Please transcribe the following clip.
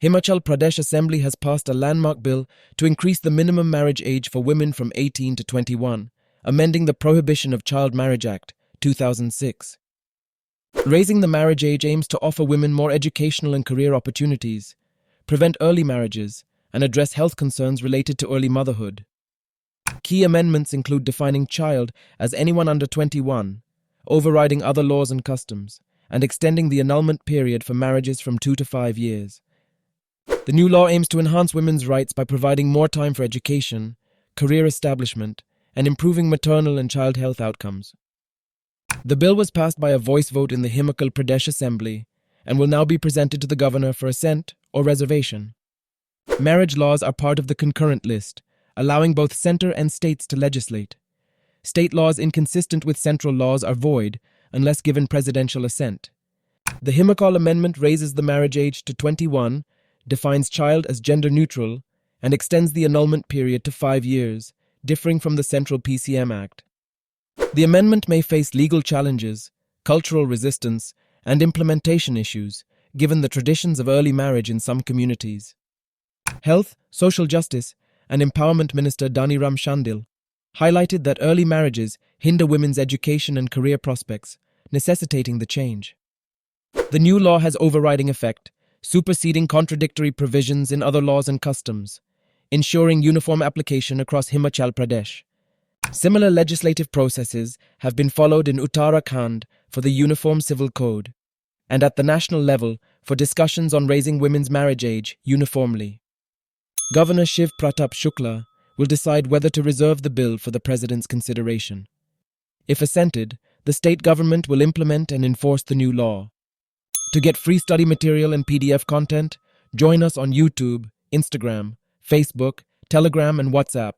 Himachal Pradesh Assembly has passed a landmark bill to increase the minimum marriage age for women from 18 to 21, amending the Prohibition of Child Marriage Act, 2006. Raising the marriage age aims to offer women more educational and career opportunities, prevent early marriages, and address health concerns related to early motherhood. Key amendments include defining child as anyone under 21, overriding other laws and customs, and extending the annulment period for marriages from 2 to 5 years. The new law aims to enhance women's rights by providing more time for education, career establishment, and improving maternal and child health outcomes. The bill was passed by a voice vote in the Himachal Pradesh Assembly and will now be presented to the governor for assent or reservation. Marriage laws are part of the concurrent list, allowing both centre and states to legislate. State laws inconsistent with central laws are void unless given presidential assent. The Himachal Amendment raises the marriage age to 21, defines child as gender-neutral, and extends the annulment period to 5 years, differing from the Central PCM Act. The amendment may face legal challenges, cultural resistance, and implementation issues, given the traditions of early marriage in some communities. Health, Social Justice, and Empowerment Minister Daniram Shandil highlighted that early marriages hinder women's education and career prospects, necessitating the change. The new law has overriding effect, superseding contradictory provisions in other laws and customs, ensuring uniform application across Himachal Pradesh. Similar legislative processes have been followed in Uttarakhand for the Uniform Civil Code, and at the national level for discussions on raising women's marriage age uniformly. Governor Shiv Pratap Shukla will decide whether to reserve the bill for the President's consideration. If assented, the state government will implement and enforce the new law. To get free study material and PDF content, join us on YouTube, Instagram, Facebook, Telegram, and WhatsApp.